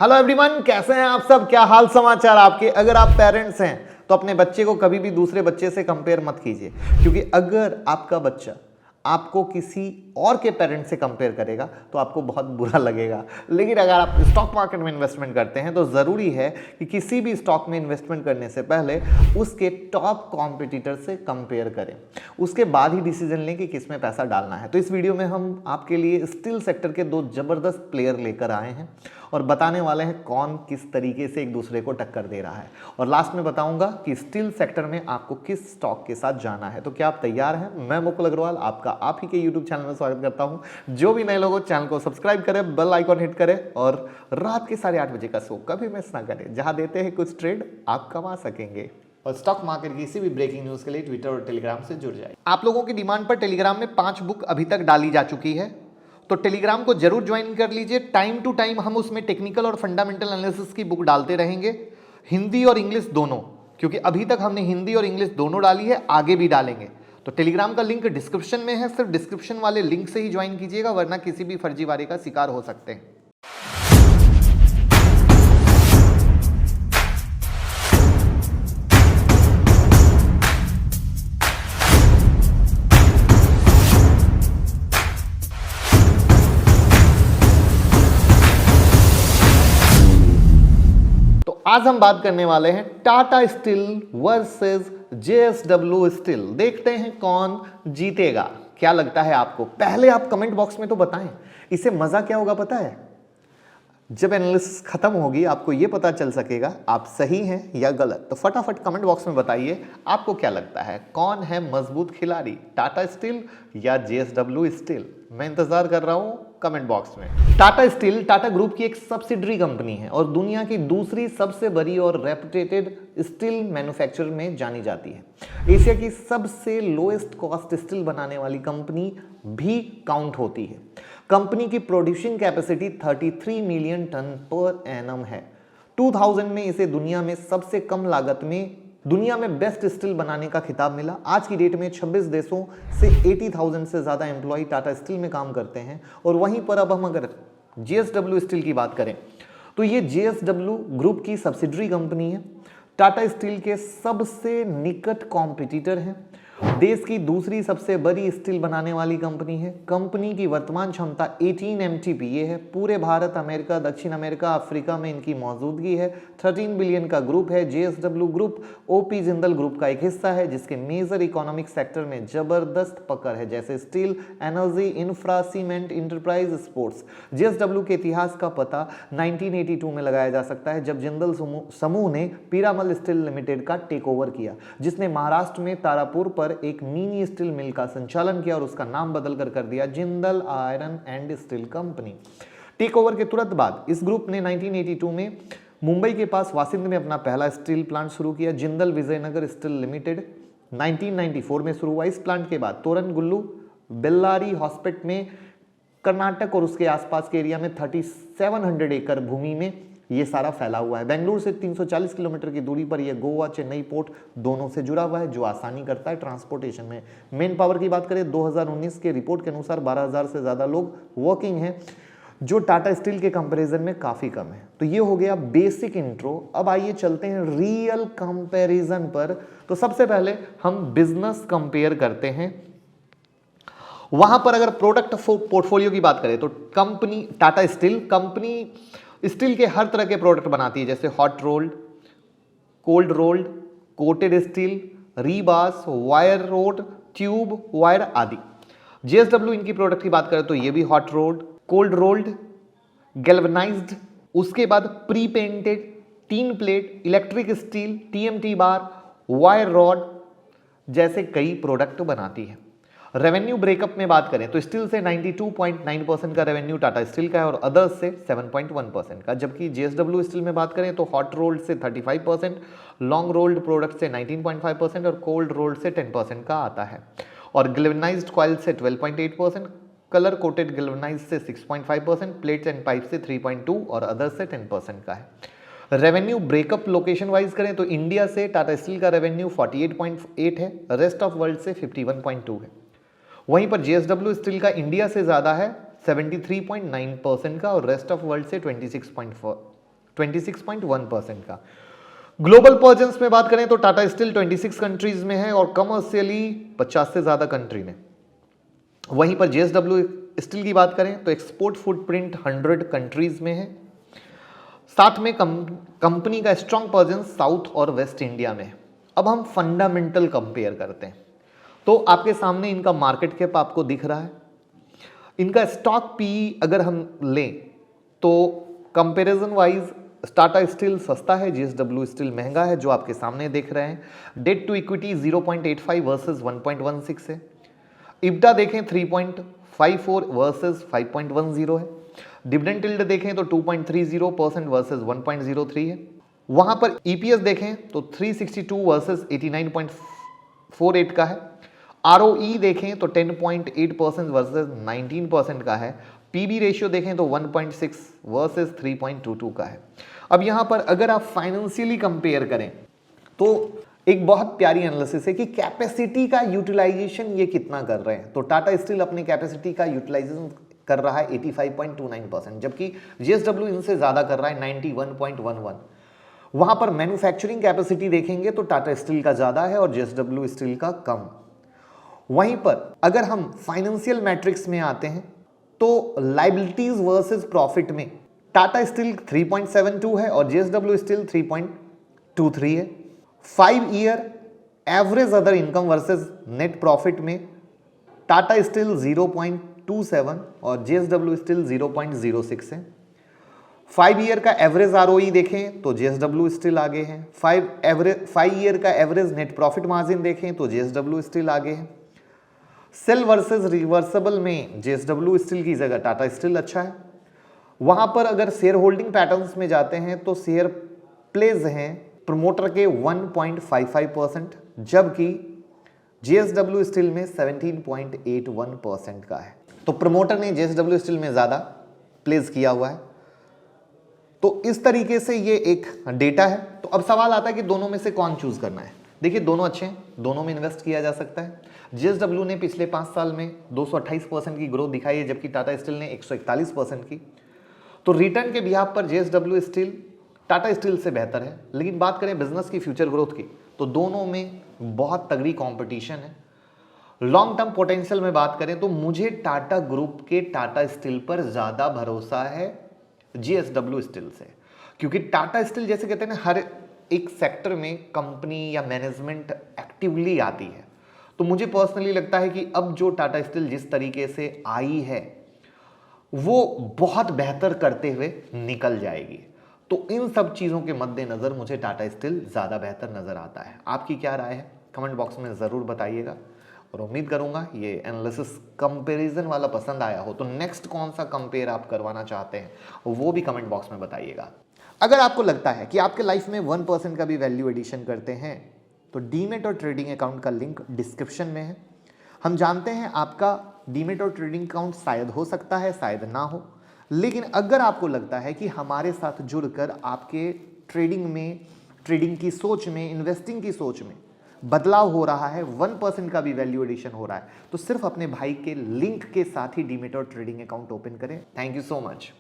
Hello everyone, कैसे हैं आप सब? क्या हाल समाचार आपके? अगर आप पेरेंट्स हैं तो अपने बच्चे को कभी भी दूसरे बच्चे से कंपेयर मत कीजिए, क्योंकि अगर आपका बच्चा आपको किसी और के पेरेंट्स से कंपेयर करेगा तो आपको बहुत बुरा लगेगा। लेकिन अगर आप स्टॉक मार्केट में इन्वेस्टमेंट करते हैं तो ज़रूरी है कि किसी भी स्टॉक में इन्वेस्टमेंट करने से पहले उसके टॉप कॉम्पिटिटर से कंपेयर करें, उसके बाद ही डिसीजन लें कि किस में पैसा डालना है। तो इस वीडियो में हम आपके लिए स्टील सेक्टर के दो ज़बरदस्त प्लेयर लेकर आए हैं और बताने वाले हैं कौन किस तरीके से एक दूसरे को टक्कर दे रहा है, और लास्ट में बताऊंगा कि स्टील सेक्टर में आपको किस स्टॉक के साथ जाना है। तो क्या आप तैयार हैं? मैं मुकुल अग्रवाल आपका आप ही के यूट्यूब चैनल में स्वागत करता हूं। जो भी नए लोगों चैनल को सब्सक्राइब करें, बेल आइकॉन हिट करें और रात के 8:30 बजे का शो कभी मिस ना करें, जहां देते हैं कुछ ट्रेड आप कमा सकेंगे। और स्टॉक मार्केट की किसी भी ब्रेकिंग न्यूज के लिए ट्विटर और टेलीग्राम से जुड़ जाए। आप लोगों की डिमांड पर टेलीग्राम में 5 बुक अभी तक डाली जा चुकी है, तो टेलीग्राम को जरूर ज्वाइन कर लीजिए। टाइम टू टाइम हम उसमें टेक्निकल और फंडामेंटल एनालिसिस की बुक डालते रहेंगे, हिंदी और इंग्लिश दोनों, क्योंकि अभी तक हमने हिंदी और इंग्लिश दोनों डाली है, आगे भी डालेंगे। तो टेलीग्राम का लिंक डिस्क्रिप्शन में है, सिर्फ डिस्क्रिप्शन वाले लिंक से ही ज्वाइन कीजिएगा, वरना किसी भी फर्जीवाड़े का शिकार हो सकते हैं। आज हम बात करने वाले हैं Tata steel versus JSW steel. देखते हैं कौन जीतेगा। क्या लगता है आपको? पहले आप कमेंट बॉक्स में तो बताएं। इससे मजा क्या होगा पता है? जब एनालिसिस खत्म होगी आपको यह पता चल सकेगा आप सही हैं या गलत। तो फटाफट कमेंट बॉक्स में बताइए आपको क्या लगता है, कौन है मजबूत खिलाड़ी, टाटा स्टील या जेएसडब्ल्यू स्टील? मैं इंतजार कर रहा हूं कमेंट बॉक्स में। टाटा स्टील टाटा ग्रुप की एक सब्सिडरी कंपनी है और दुनिया की दूसरी सबसे बड़ी और रेपुटेटेड स्टील मैन्युफैक्चरर में जानी जाती है। एशिया की सबसे लोएस्ट कॉस्ट स्टील बनाने वाली कंपनी भी काउंट होती है। कंपनी की producing capacity 33 million ton per annum है। 2000 में इसे दुनिया में सबसे कम लागत में दुनिया में बेस्ट स्टील बनाने का खिताब मिला। आज की डेट में 26 देशों से 80,000 से ज्यादा एम्प्लॉय टाटा स्टील में काम करते हैं। और वहीं पर अब हम अगर जेएसडब्ल्यू स्टील की बात करें तो ये जेएसडब्ल्यू ग्रुप की सब्सिडरी कंपनी है, टाटा स्टील के सबसे निकट कॉम्पिटिटर है, देश की दूसरी सबसे बड़ी स्टील बनाने वाली कंपनी है। कंपनी की वर्तमान क्षमता 18 MTPA है। पूरे भारत, अमेरिका, दक्षिण अमेरिका, अफ्रीका में इनकी मौजूदगी है। 13 बिलियन का ग्रुप है। JSW group OP Jindal group का एक हिस्सा है, जिसके मेजर इकोनॉमिक सेक्टर में जबरदस्त पकड़ है, जैसे steel, energy, infra, cement, enterprise, sports. JSW के इतिहास का पता 1982 में लगाया जा सकता है, जब जिंदल समूह ने पीरामल स्टील लिमिटेड का टेक ओवर किया, जिसने महाराष्ट्र में तारापुर पर एक मिनी स्टील मिल का संचालन किया और उसका नाम बदलकर कर दिया Jindal iron and steel company. Take over के तुरंत बाद इस ग्रुप ने 1982 में मुंबई के पास वासिंद में अपना पहला स्टील प्लांट शुरू किया, जिंदल विजयनगर स्टील लिमिटेड। 1994 में शुरू हुआ। इस प्लांट के बाद तोरनगुल्लू, बेल्लारी हॉस्पिटल में कर्नाटक और उसके आसपास के एरिया में 3700 एकड़ भूमि में ये सारा फैला हुआ है। बेंगलुरु से 340 किलोमीटर की दूरी पर यह गोवा चेन्नई पोर्ट दोनों से जुड़ा हुआ है, जो आसानी करता है ट्रांसपोर्टेशन में। मेन पावर की बात करें 2019 के रिपोर्ट के अनुसार 12,000 से ज़्यादा लोग वर्किंग हैं, जो टाटा स्टील के कंपैरिजन में काफ़ी कम है। तो ये हो गया बेसिक इंट्रो। अब आइए चलते हैं रियल कंपैरिजन पर। तो सबसे पहले हम बिजनेस कंपेयर करते हैं। वहां पर अगर प्रोडक्ट पोर्टफोलियो की बात करें तो company Tata steel company steel के हर तरह के प्रोडक्ट बनाती है, जैसे hot rolled, cold rolled, coated steel, rebars, wire rod, tube wire आदि। जेएसडब्ल्यू इनकी प्रोडक्ट की बात करें तो ये भी hot rolled, cold rolled, galvanized, उसके बाद pre painted, tin plate, electric steel, TMT bar, wire rod जैसे कई प्रोडक्ट बनाती है। रेवेन्यू ब्रेकअप में बात करें तो स्टील से 92.9% का रेवेन्यू टाटा स्टील का है और अदर्स से 7.1% का, जबकि जेएसडब्ल्यू स्टील में बात करें तो हॉट रोल्ड से 35%, लॉन्ग रोल्ड प्रोडक्ट से 19.5% और कोल्ड रोल्ड से 10% का आता है, और गैल्वेनाइज्ड कॉइल से 12.8%, कलर कोटेड गैल्वेनाइज्ड से 6.5%, प्लेट्स एंड पाइप से 3.2% और अदर्स से 10% का है। रेवेन्यू ब्रेकअप लोकेशन वाइज करें तो इंडिया से टाटा स्टील का रेवेन्यू 48.8 है, रेस्ट ऑफ वर्ल्ड से 51.2 है। वहीं पर जेएसडब्ल्यू स्टील का इंडिया से ज्यादा है 73.9% का और रेस्ट ऑफ वर्ल्ड से 26.4 26.1% का। ग्लोबल प्रेजेंस में बात करें तो टाटा स्टील 26 कंट्रीज में है और कमर्शियली 50 से ज्यादा कंट्री में। वहीं पर जेएसडब्ल्यू स्टील की बात करें तो एक्सपोर्ट फुटप्रिंट 100 कंट्रीज में है। साथ में कंपनी का स्ट्रॉन्ग प्रेजेंस साउथ और वेस्ट इंडिया में है। अब हम फंडामेंटल कंपेयर करते हैं तो आपके सामने इनका मार्केट कैप आपको दिख रहा है। इनका स्टॉक पी अगर हम लें तो कंपैरिजन वाइज टाटा स्टील सस्ता है, जेएसडब्ल्यू स्टील महंगा है, जो आपके सामने देख रहे हैं। डेट टू इक्विटी 0.85 वर्सेस 1.16 है। इब्डा देखें 3.54 वर्सेस 5.10 है। डिविडेंड यील्ड देखें तो 2.30% वर्सेस 1.03 है। वहां पर ईपीएस देखें तो 362 वर्सेस 89.48 का है। आरओई देखें तो 10.8% वर्सेस 19% का है। पीबी रेशियो देखें तो 1.6 वर्सेस 3.22 का है। अब यहां पर अगर आप फाइनेंशियली कंपेयर करें तो एक बहुत प्यारी एनालिसिस है कि कैपेसिटी का यूटिलाइजेशन ये कितना कर रहे हैं। तो टाटा स्टील अपनी कैपेसिटी का यूटिलाइजेशन कर रहा है 85.29%, जबकि जेएसडब्ल्यू इनसे ज्यादा कर रहा है 91.11। वहां पर मैन्युफैक्चरिंग कैपेसिटी देखेंगे तो टाटा स्टील का ज्यादा है और जेएसडब्ल्यू स्टील का कम। वहीं पर अगर हम फाइनेंशियल मैट्रिक्स में आते हैं तो लायबिलिटीज वर्सेस प्रॉफिट में टाटा स्टील 3.72 है और जेएसडब्ल्यू स्टील 3.23 है। 5 year average other income versus net profit में टाटा स्टील 0.27 और जेएसडब्ल्यू स्टील 0.06 है। 5 ईयर का एवरेज आरओई देखें तो जेएसडब्ल्यू स्टील आगे है। 5 ईयर का एवरेज नेट प्रॉफिट मार्जिन देखें तो जेएसडब्ल्यू स्टील आगे है। सेल वर्सेस रिवर्सिबल में जेएसडब्ल्यू स्टील की जगह टाटा स्टील अच्छा है। वहां पर अगर शेयर होल्डिंग पैटर्न्स में जाते हैं तो शेयर प्लेज हैं प्रमोटर के 1.55%, जबकि जेएसडब्ल्यू स्टील में 17.81% का है। तो प्रमोटर ने जेएसडब्ल्यू स्टील में ज्यादा प्लेस किया हुआ है। तो इस तरीके से ये एक डेटा है। तो अब सवाल आता है कि दोनों में से कौन चूज करना है। देखिए दोनों अच्छे हैं, दोनों में इन्वेस्ट किया जा सकता है। जेएसडब्ल्यू ने पिछले 5 साल में 228% की ग्रोथ दिखाई है, जबकि टाटा स्टील ने 141% की। तो रिटर्न के बिहाफ पर जेएसडब्ल्यू स्टील टाटा स्टील से बेहतर है। लेकिन बात करें बिजनेस की फ्यूचर ग्रोथ की तो दोनों में बहुत तगड़ी कंपटीशन है। लॉन्ग टर्म पोटेंशियल में बात करें तो मुझे टाटा ग्रुप के टाटा स्टील पर ज्यादा भरोसा है जेएसडब्ल्यू स्टील से, क्योंकि टाटा स्टील जैसे कहते हैं ना हर एक सेक्टर में कंपनी या मैनेजमेंट एक्टिवली आती है। तो मुझे पर्सनली लगता है कि अब जो टाटा स्टील जिस तरीके से आई है वो बहुत बेहतर करते हुए निकल जाएगी। तो इन सब चीजों के मद्देनजर मुझे टाटा स्टील ज्यादा बेहतर नजर आता है। आपकी क्या राय है कमेंट बॉक्स में जरूर बताइएगा और उम्मीद करूंगा ये एनालिसिस कंपैरिजन वाला पसंद आया हो। तो नेक्स्ट कौन सा कंपेयर आप करवाना चाहते हैं वो भी कमेंट बॉक्स में बताइएगा। अगर आपको लगता है कि आपके लाइफ में 1% का भी वैल्यू एडिशन करते हैं तो डीमेट और ट्रेडिंग अकाउंट का लिंक डिस्क्रिप्शन में है। हम जानते हैं आपका डीमेट और ट्रेडिंग अकाउंट शायद हो सकता है शायद ना हो, लेकिन अगर आपको लगता है कि हमारे साथ जुड़कर आपके ट्रेडिंग की सोच में, इन्वेस्टिंग की सोच में बदलाव हो रहा है, 1% का भी वैल्यू एडिशन हो रहा है, तो सिर्फ अपने भाई के लिंक के साथ ही डीमेट और ट्रेडिंग अकाउंट ओपन करें। Thank you so much.